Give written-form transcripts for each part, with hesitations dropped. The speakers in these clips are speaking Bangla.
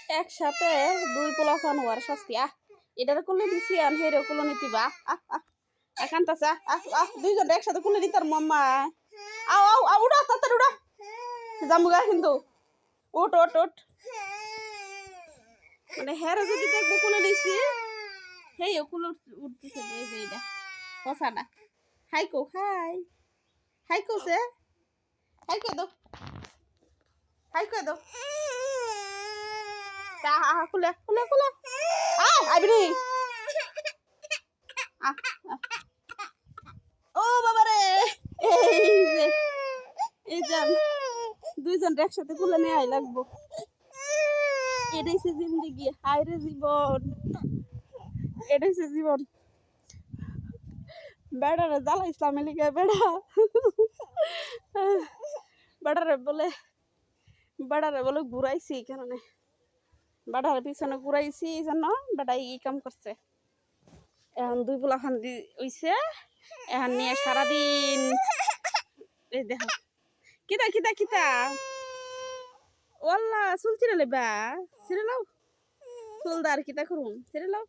একসাথে দুই পোলাপান হওয়ার শাস্তি এটার কুলে দিছি আর হেরে কুলে নিতিবা এখানটাছে দুইজন একসাথে কুলে দিতার মাম্মা আও আও আও উড়া তাড়াতাড়ি উড়া জামুগা কিন্তু ওট ওট ওট মানে হেরে যদি দেখবো কুলে দিছি হেই কুলে উঠতেছে এই যে এটা পছাটা হাইকো হাইকো সে হাইকো দাও হাইকো দাও খুলে খুলে খুলে আইবি ও বাবা রে এই যে দুইজন একসাথে খুলে নিয়ে আই লাগবো এটাই সে জিন্দগি হায়রে জীবন এটাই সে জীবন বেড়ারে জ্বালা ইসলামে লিখে বেড়ারে বলে ঘুরাইছি কেন বেড়ার পিছনে ঘুরাইছি জান বেড়াই ই কাম করছে এখন দুই পোলা খান হইছে এখন নিয়ে সারাদিন এই দেখো কিতা কিতা কিতা ওল্লা চুল ছিঁড়ে লেবা ছিঁড়ে লাও চুলদার কিতা করুন ছিঁড়ে লাও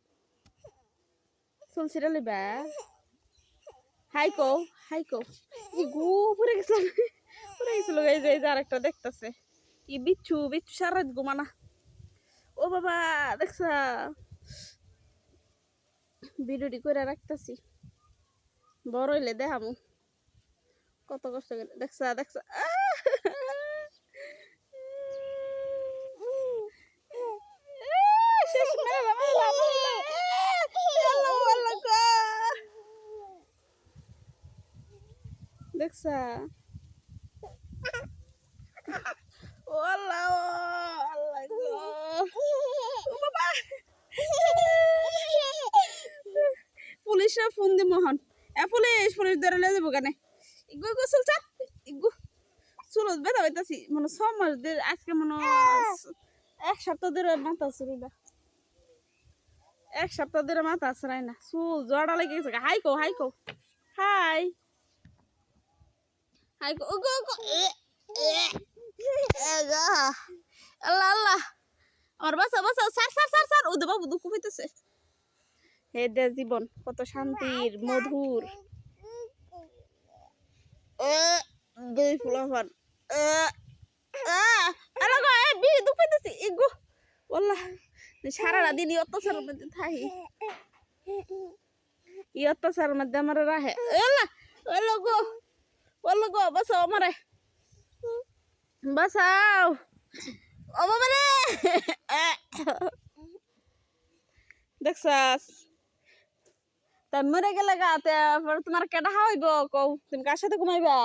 চুল ছিঁড়ে লেবা হাইকো ই গু পুরে গেছিল এই যে আরেকটা দেখতেছে ই বিচ্ছু সারা ঘুমানা ও বাবা দেখছা ভিডিওটি করে রাখতেছি বড় হইলে দেখামু কত কষ্ট করে দেখছা দেখছা ও আল্লাহ পুলিশে ফোন দি মোহন পুলিশ ধরে লে যাবো কেন ইগু ইগু চুল চাপ ইগু চুল বেদা হইতাছি মানে 6 মাস আজকে মনে 1 সপ্তাহ ধরে মাথা চুরি না 1 সপ্তাহ ধরে মাথা চড়াই না চুল জড়া লেগে গেছে হাইকো হাই হাইকো উগু উগু আল্লাহ আল্লাহ আমার বাসা সার ও বাবু দুঃখ হইতেছে হে দে জীবন কত শান্তির মধুর দুই ফুলাফান দুঃখ হইতেছি ইগু বললা সারা দিন অত্যাচারের মধ্যে থাকি অত্যাচারের মধ্যে আমার রাহে ওল্লা গো বাসাও আমারে বাসাও ও বাবা রে দেখছাস তা মরে গেলে গাতে তোমার কেটা হাওয়াইব কও তুমি কার সাথে ঘুমাইবা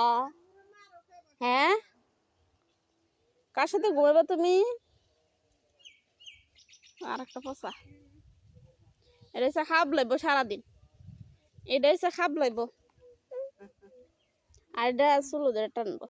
হ্যাঁ কার সাথে ঘুমাইবা তুমি আর একটা পচা এটা হচ্ছে খাব লাগবো সারাদিন এটা হচ্ছে খাব লাগবো আর এটা চুলো ধরে টানবো